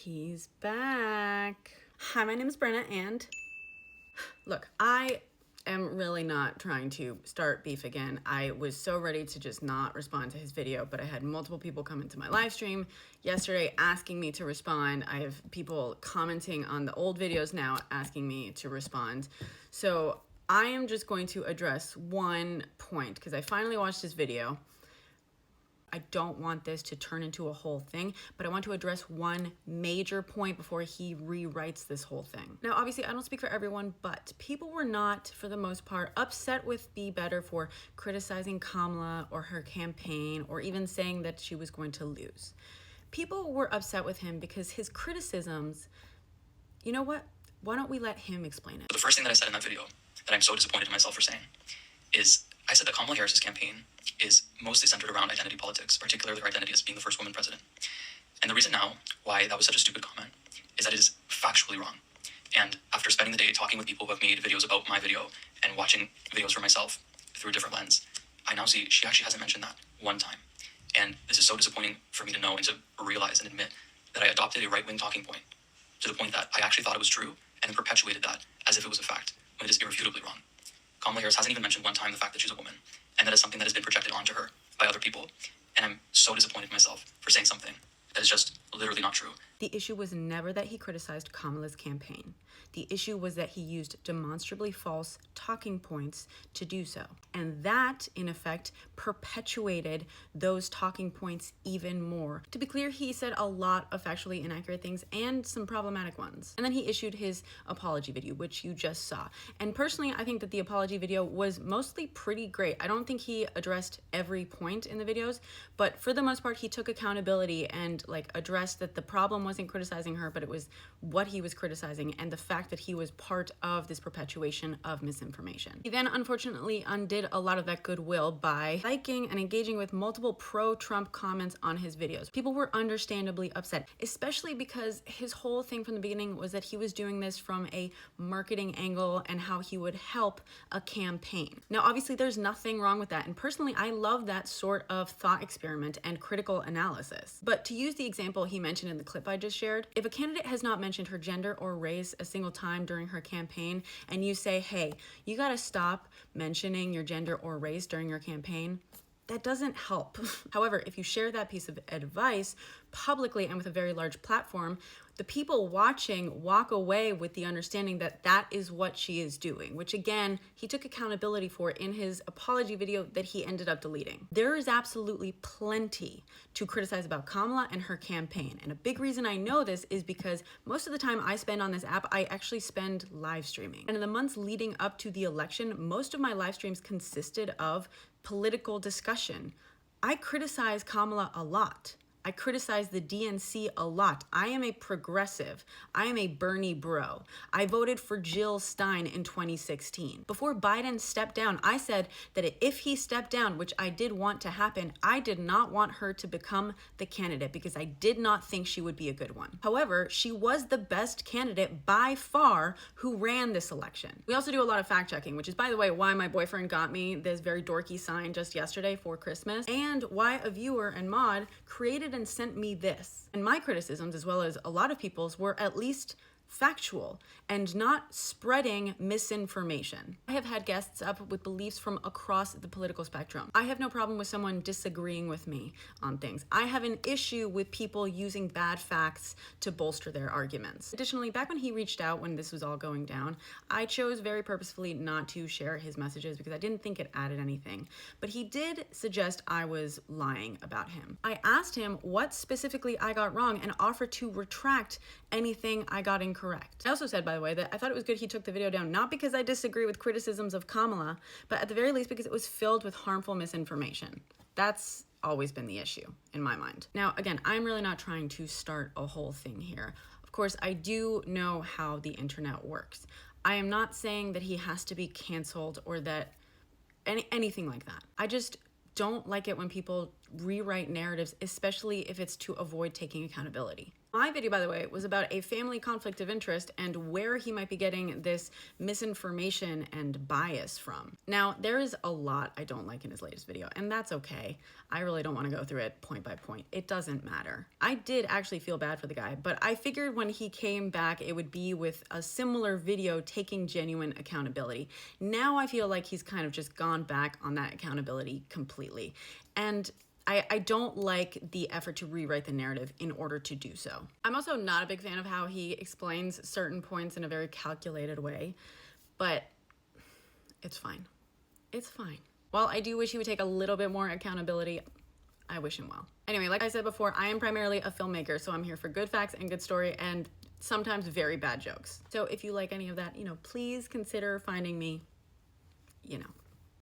He's back. Hi, my name is Brenna, and look, I am really not trying to start beef again. I was so ready to just not respond to his video, but I had multiple people come into my live stream yesterday asking me to respond. I have people commenting on the old videos now asking me to respond. So I am just going to address one point because I finally watched his video. I don't want this to turn into a whole thing, but I want to address one major point before he rewrites this whole thing. Now, obviously, I don't speak for everyone, but people were not, for the most part, upset with Be Better for criticizing Kamala or her campaign, or even saying that she was going to lose. People were upset with him because his criticisms, you know what? Why don't we let him explain it? The first thing that I said in that video that I'm so disappointed in myself for saying is I said that Kamala Harris's campaign is mostly centered around identity politics, particularly her identity as being the first woman president. And the reason now why that was such a stupid comment is that it is factually wrong. And after spending the day talking with people who have made videos about my video and watching videos for myself through a different lens, I now see she actually hasn't mentioned that one time. And this is so disappointing for me to know and to realize and admit that I adopted a right-wing talking point to the point that I actually thought it was true and then perpetuated that as if it was a fact when it is irrefutably wrong. Kamala Harris hasn't even mentioned one time the fact that she's a woman, and that is something that has been projected onto her by other people. And I'm so disappointed in myself for saying something that is just literally not true. The issue was never that he criticized Kamala's campaign. The issue was that he used demonstrably false talking points to do so. And that, in effect, perpetuated those talking points even more. To be clear, he said a lot of factually inaccurate things and some problematic ones. And then he issued his apology video, which you just saw. And personally, I think that the apology video was mostly pretty great. I don't think he addressed every point in the videos, but for the most part, he took accountability and addressed that the problem wasn't criticizing her, but it was what he was criticizing and the fact that he was part of this perpetuation of misinformation. He then unfortunately undid a lot of that goodwill by liking and engaging with multiple pro-Trump comments on his videos. People were understandably upset, especially because his whole thing from the beginning was that he was doing this from a marketing angle and how he would help a campaign. Now, obviously, there's nothing wrong with that, and personally, I love that sort of thought experiment and critical analysis. But to use the example he mentioned in the clip I just shared, if a candidate has not mentioned her gender or race a single time during her campaign, and you say, hey, you gotta stop mentioning your gender or race during your campaign, that doesn't help. However, if you share that piece of advice publicly and with a very large platform, the people watching walk away with the understanding that that is what she is doing, which again, he took accountability for in his apology video that he ended up deleting. There is absolutely plenty to criticize about Kamala and her campaign. And a big reason I know this is because most of the time I spend on this app, I actually spend live streaming. And in the months leading up to the election, most of my live streams consisted of political discussion. I criticize Kamala a lot. I criticize the DNC a lot. I am a progressive. I am a Bernie bro. I voted for Jill Stein in 2016. Before Biden stepped down, I said that if he stepped down, which I did want to happen, I did not want her to become the candidate because I did not think she would be a good one. However, she was the best candidate by far who ran this election. We also do a lot of fact checking, which is, by the way, why my boyfriend got me this very dorky sign just yesterday for Christmas, and why a viewer and mod created and sent me this. And my criticisms, as well as a lot of people's, were at least factual and not spreading misinformation. I have had guests up with beliefs from across the political spectrum. I have no problem with someone disagreeing with me on things. I have an issue with people using bad facts to bolster their arguments. Additionally, back when he reached out when this was all going down, I chose very purposefully not to share his messages because I didn't think it added anything. But he did suggest I was lying about him. I asked him what specifically I got wrong and offered to retract anything I got incorrect. I also said, by the way, that I thought it was good he took the video down, not because I disagree with criticisms of Kamala, but at the very least because it was filled with harmful misinformation. That's always been the issue in my mind. Now, again, I'm really not trying to start a whole thing here. Of course, I do know how the internet works. I am not saying that he has to be canceled or that anything like that. I just don't like it when people rewrite narratives, especially if it's to avoid taking accountability. My video, by the way, was about a family conflict of interest and where he might be getting this misinformation and bias from. Now, there is a lot I don't like in his latest video, and that's okay. I really don't want to go through it point by point. It doesn't matter. I did actually feel bad for the guy, but I figured when he came back, it would be with a similar video taking genuine accountability. Now I feel like he's kind of just gone back on that accountability completely. And I don't like the effort to rewrite the narrative in order to do so. I'm also not a big fan of how he explains certain points in a very calculated way, but it's fine. It's fine. While I do wish he would take a little bit more accountability, I wish him well. Anyway, like I said before, I am primarily a filmmaker, so I'm here for good facts and good story and sometimes very bad jokes. So if you like any of that, please consider finding me,